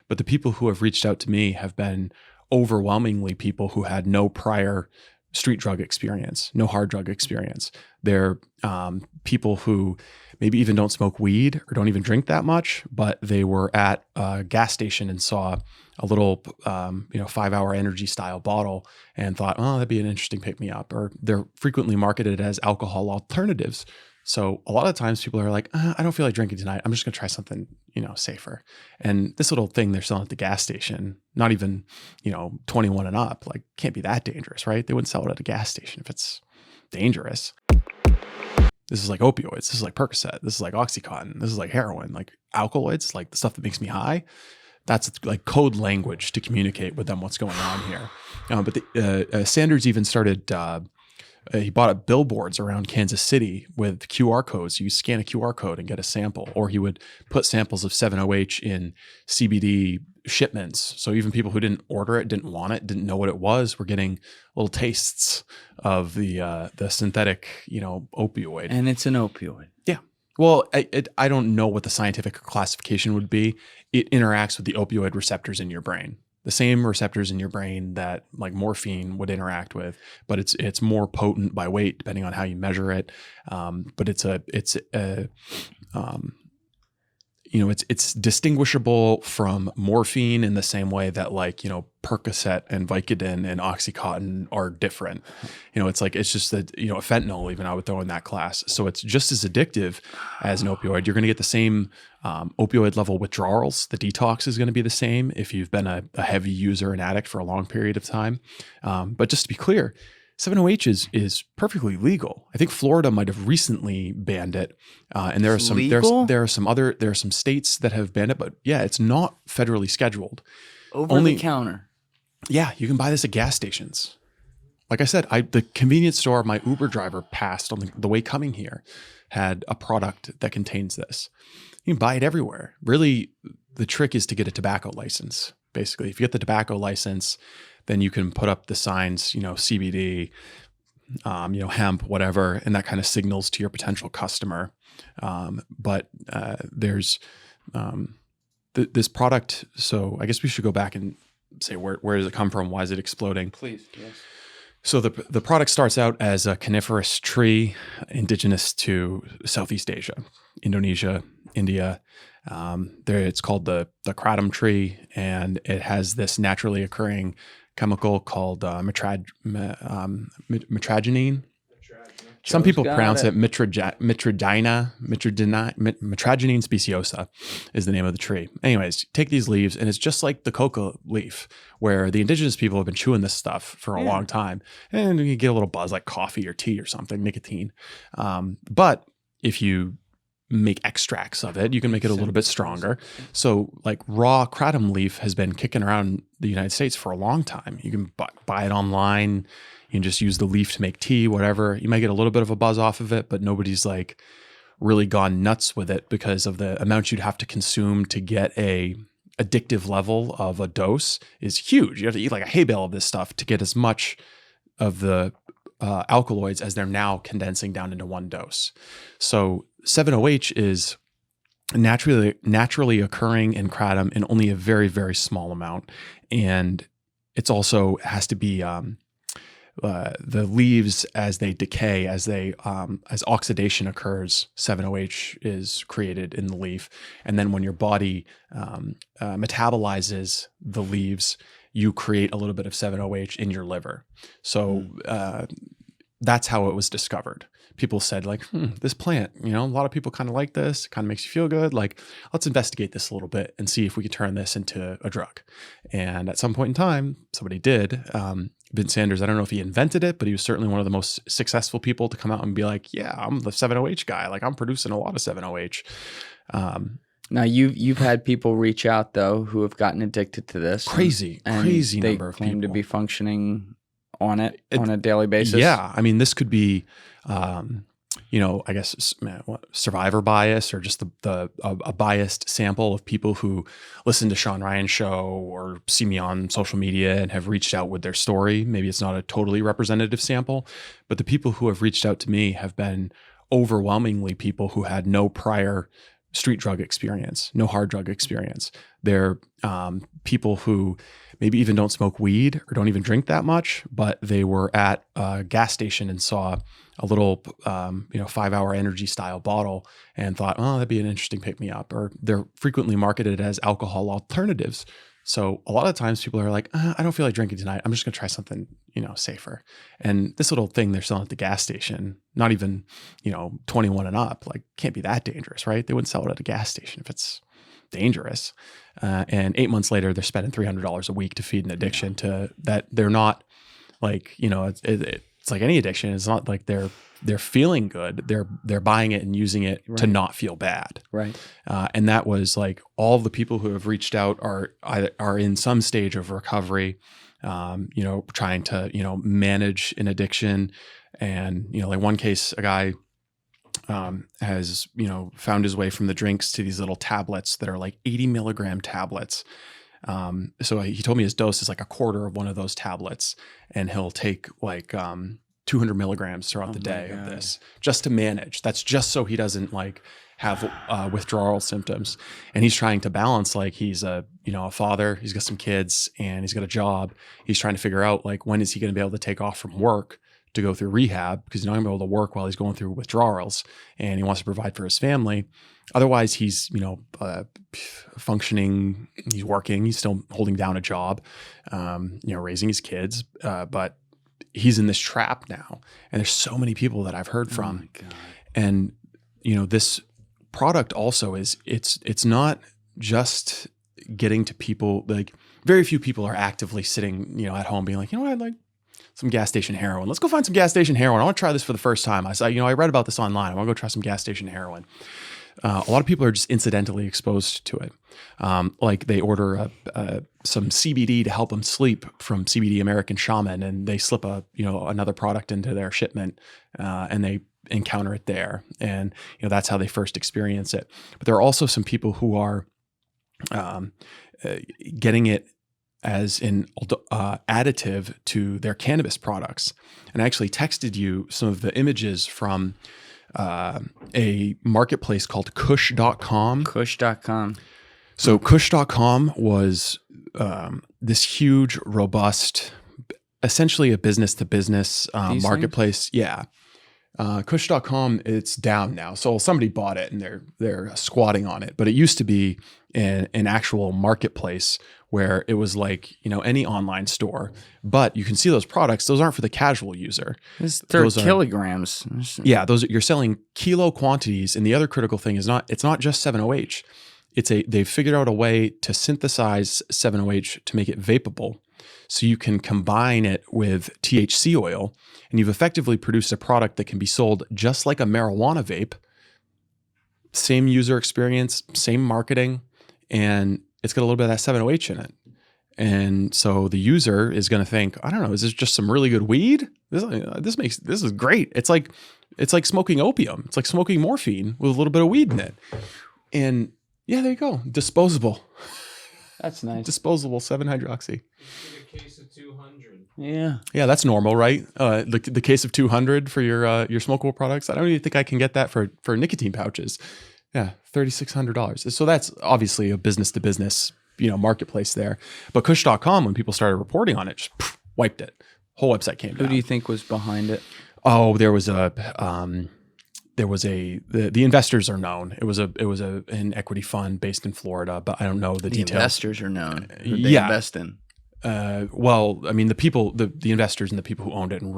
but the people who have reached out to me have been overwhelmingly people who had no prior street drug experience, no hard drug experience. They're people who maybe even don't smoke weed or don't even drink that much, but they were at a gas station and saw a little 5-hour energy style bottle and thought, oh, that'd be an interesting pick me up. Or they're frequently marketed as alcohol alternatives. So a lot of times people are like, I don't feel like drinking tonight. I'm just going to try something, safer. And this little thing they're selling at the gas station, not even, 21 and up, like can't be that dangerous, right? They wouldn't sell it at a gas station if it's dangerous. This is like opioids. This is like Percocet. This is like Oxycontin. This is like heroin, like alkaloids, like the stuff that makes me high. That's like code language to communicate with them what's going on here. But Sanders even started, he bought up billboards around Kansas City with QR codes. You scan a QR code and get a sample, or he would put samples of 7-OH in CBD shipments. So even people who didn't order it, didn't want it, didn't know what it was, were getting little tastes of the synthetic, opioid. And it's an opioid. Yeah. Well, I don't know what the scientific classification would be. It interacts with the opioid receptors in your brain. The same receptors in your brain that like morphine would interact with, but it's more potent by weight depending on how you measure it. But it's distinguishable from morphine in the same way that Percocet and Vicodin and Oxycontin are different. It's just that, fentanyl, even I would throw in that class. So it's just as addictive as an opioid. You're going to get the same opioid level withdrawals. The detox is going to be the same if you've been a heavy user and addict for a long period of time. But just to be clear, 7-OH is perfectly legal. I think Florida might have recently banned it, and there are some states that have banned it. But yeah, it's not federally scheduled. Over the counter. Yeah, you can buy this at gas stations. Like I said, the convenience store my Uber driver passed on the way coming here had a product that contains this. You can buy it everywhere. Really, the trick is to get a tobacco license. Basically, if you get the tobacco license, then you can put up the signs, CBD, hemp, whatever, and that kind of signals to your potential customer. But there's this product. So I guess we should go back and say where does it come from? Why is it exploding? Please, yes. So the product starts out as a coniferous tree indigenous to Southeast Asia, Indonesia, India. It's called the Kratom tree, and it has this naturally occurring chemical called mitragynine. Some people pronounce it mitragynine speciosa is the name of the tree. Anyways, take these leaves, and it's just like the coca leaf, where the indigenous people have been chewing this stuff for a long time, and you get a little buzz like coffee or tea or something, nicotine. But if you make extracts of it, you can make it a little bit stronger. So like raw kratom leaf has been kicking around the United States for a long time. You can buy it online. You can just use the leaf to make tea, whatever. You might get a little bit of a buzz off of it, but nobody's like really gone nuts with it because of the amount you'd have to consume to get a addictive level of a dose is huge. You have to eat like a hay bale of this stuff to get as much of the alkaloids as they're now condensing down into one dose. So 7-OH is naturally occurring in kratom in only a very, very small amount. And it's also has to be the leaves as they decay, as oxidation occurs, 7-OH is created in the leaf. And then when your body metabolizes the leaves, you create a little bit of 7-OH in your liver. So that's how it was discovered. People said like, this plant, a lot of people kind of like this, kind of makes you feel good. Like, let's investigate this a little bit and see if we could turn this into a drug. And at some point in time, somebody did. Vince Sanders, I don't know if he invented it, but he was certainly one of the most successful people to come out and be like, yeah, I'm the 7-OH guy. Like, I'm producing a lot of 7-OH. Now you've had people reach out though who have gotten addicted to this. Crazy number of people. They claim to be functioning on it on a daily basis. Yeah. I mean, this could be, I guess survivor bias or just a biased sample of people who listen to Sean Ryan's show or see me on social media and have reached out with their story. Maybe it's not a totally representative sample, but the people who have reached out to me have been overwhelmingly people who had no prior street drug experience, no hard drug experience. They're people who maybe even don't smoke weed or don't even drink that much, but they were at a gas station and saw a little 5-hour energy style bottle and thought, oh, that'd be an interesting pick me up. Or they're frequently marketed as alcohol alternatives. So a lot of times people are like, I don't feel like drinking tonight. I'm just going to try something, safer. And this little thing they're selling at the gas station, not even, 21 and up, like can't be that dangerous, right? They wouldn't sell it at a gas station if it's dangerous. And 8 months later, they're spending $300 a week to feed an addiction to that. They're not like, it's like any addiction. It's not like they're feeling good. They're buying it and using it to not feel bad. Right. And that was like all the people who have reached out are in some stage of recovery, trying to, manage an addiction. And, like one case, a guy has, found his way from the drinks to these little tablets that are like 80 milligram tablets. So he told me his dose is like a quarter of one of those tablets, and he'll take like 200 milligrams throughout the day of this just to manage. That's just so he doesn't like have withdrawal symptoms. And he's trying to balance, like he's a father, he's got some kids and he's got a job. He's trying to figure out like, when is he going to be able to take off from work to go through rehab, because he's not going to be able to work while he's going through withdrawals, and he wants to provide for his family. Otherwise, he's, functioning, he's working, he's still holding down a job, raising his kids, but he's in this trap now. And there's so many people that I've heard from. Oh my God. And, this product also is, it's not just getting to people, like very few people are actively sitting, at home being like, I'd like some gas station heroin. Let's go find some gas station heroin. I want to try this for the first time. I saw, I read about this online. I want to go try some gas station heroin. A lot of people are just incidentally exposed to it. Like they order some CBD to help them sleep from CBD American Shaman, and they slip another product into their shipment, and they encounter it there. And, that's how they first experience it. But there are also some people who are getting it as an additive to their cannabis products. And I actually texted you some of the images from a marketplace called Kush.com. Kush.com. So Kush.com was this huge, robust, essentially a business-to-business marketplace. Things? Yeah. Kush.com, it's down now. So somebody bought it and they're squatting on it. But it used to be an actual marketplace where it was like, any online store. But you can see those products. Those aren't for the casual user. They're kilograms. Yeah, you're selling kilo quantities. And the other critical thing is it's not just 7-OH. They've figured out a way to synthesize 7-OH to make it vapable. So you can combine it with THC oil, and you've effectively produced a product that can be sold just like a marijuana vape. Same user experience, same marketing, and it's got a little bit of that 7-OH in it. And so the user is going to think, I don't know, is this just some really good weed? This is great. It's like smoking opium. It's like smoking morphine with a little bit of weed in it. And yeah, there you go. Disposable. That's nice. Disposable 7-hydroxy. A case of 200. Yeah. Yeah, that's normal, right? The case of 200 for your smokable products. I don't even think I can get that for nicotine pouches. Yeah, $3,600. So that's obviously a business to business, marketplace there. But Kush.com, when people started reporting on it, just wiped it. Whole website came down. Who do you think was behind it? Oh, the investors are known. It was an equity fund based in Florida, but I don't know the details. The investors are known. Who they invest in. Well, I mean, the people, the investors and the people who owned it and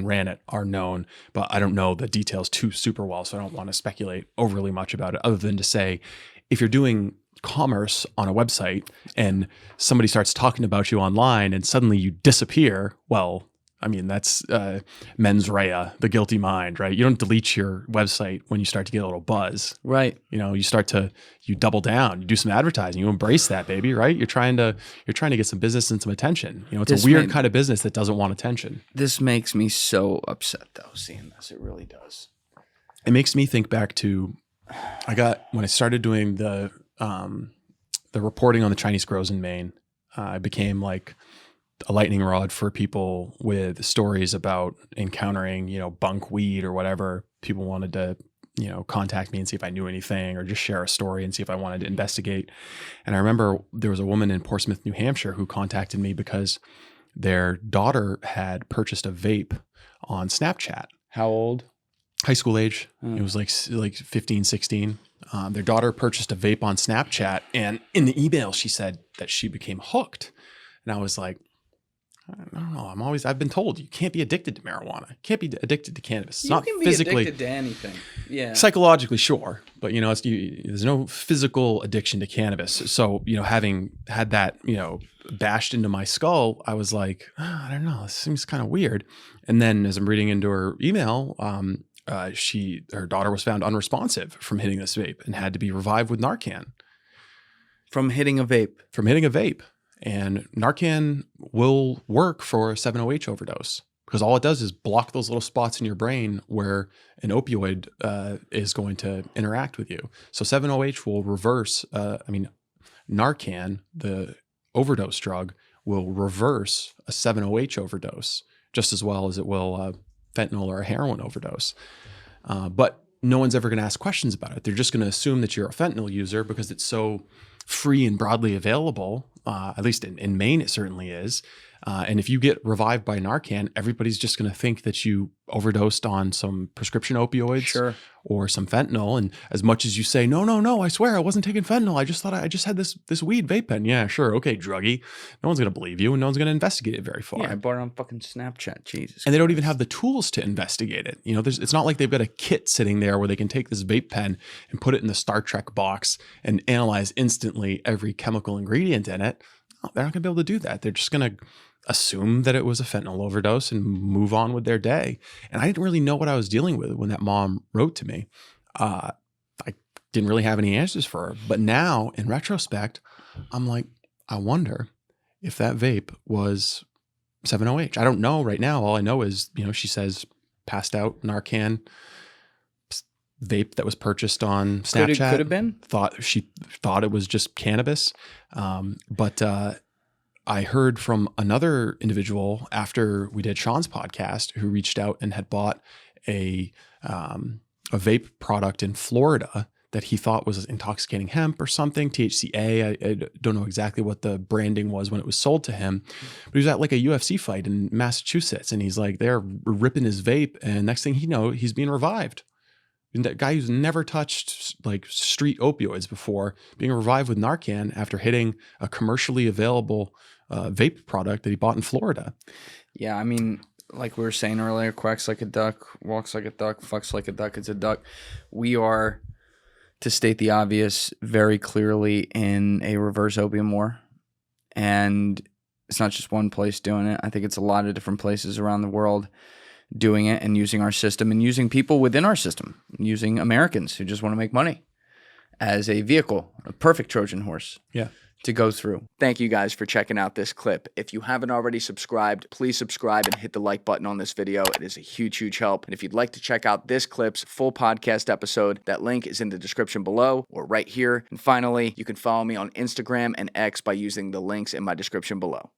ran it are known, but I don't know the details too super well, so I don't want to speculate overly much about it, other than to say, if you're doing commerce on a website and somebody starts talking about you online and suddenly you disappear, well, I mean, that's mens rea, the guilty mind, right? You don't delete your website when you start to get a little buzz. Right. You double down, you do some advertising, you embrace that, baby, right? You're trying to get some business and some attention. It's a weird kind of business that doesn't want attention. This makes me so upset though, seeing this. It really does. It makes me think back to, when I started doing the reporting on the Chinese grows in Maine, I became like a lightning rod for people with stories about encountering, bunk weed or whatever people wanted to contact me and see if I knew anything or just share a story and see if I wanted to investigate. And I remember there was a woman in Portsmouth, New Hampshire who contacted me because their daughter had purchased a vape on Snapchat. How old? High school age. It was like 15, 16. Their daughter purchased a vape on Snapchat, and in the email she said that she became hooked. And I was like, I don't know. I've been told you can't be addicted to marijuana. You can't be addicted to cannabis. It's not physically addicted to anything. Yeah. Psychologically, sure. But, there's no physical addiction to cannabis. So, having had that, bashed into my skull, I was like, I don't know. This seems kind of weird. And then as I'm reading into her email, her daughter was found unresponsive from hitting this vape and had to be revived with Narcan. From hitting a vape. And Narcan will work for a 7-OH overdose because all it does is block those little spots in your brain where an opioid is going to interact with you. So 7-OH will reverse, Narcan, the overdose drug, will reverse a 7-OH overdose just as well as it will fentanyl or a heroin overdose. But no one's ever going to ask questions about it. They're just going to assume that you're a fentanyl user because it's so free and broadly available. At least in Maine, it certainly is. And if you get revived by Narcan, everybody's just going to think that you overdosed on some prescription opioids or some fentanyl. And as much as you say, no, I swear I wasn't taking fentanyl. I just thought I just had this weed vape pen. Yeah, sure. Okay, druggie. No one's going to believe you and no one's going to investigate it very far. Yeah, I bought it on fucking Snapchat. Jesus. And they don't even have the tools to investigate it. It's not like they've got a kit sitting there where they can take this vape pen and put it in the Star Trek box and analyze instantly every chemical ingredient in it. No, they're not going to be able to do that. They're just going to assume that it was a fentanyl overdose and move on with their day. And I didn't really know what I was dealing with when that mom wrote to me. I didn't really have any answers for her. But now, in retrospect, I'm like, I wonder if that vape was 7-OH. I don't know right now. All I know is, she says passed out Narcan vape that was purchased on Snapchat. Could have been. She thought it was just cannabis. But I heard from another individual after we did Sean's podcast who reached out and had bought a vape product in Florida that he thought was intoxicating hemp or something, THCA. I don't know exactly what the branding was when it was sold to him, but he was at like a UFC fight in Massachusetts and he's like, they're ripping his vape. And next thing he knows, he's being revived. And that guy who's never touched like street opioids before being revived with Narcan after hitting a commercially available vape product that he bought in Florida. Yeah, I mean, like we were saying earlier, quacks like a duck, walks like a duck, fucks like a duck. It's a duck. We are, to state the obvious, very clearly in a reverse opium war. And it's not just one place doing it. I think it's a lot of different places around the world doing it and using our system and using people within our system, using Americans who just want to make money as a vehicle, a perfect Trojan horse. Yeah. To go through. Thank you guys for checking out this clip. If you haven't already subscribed, please subscribe and hit the like button on this video. It is a huge, huge help. And if you'd like to check out this clip's full podcast episode, that link is in the description below or right here. And finally, you can follow me on Instagram and X by using the links in my description below.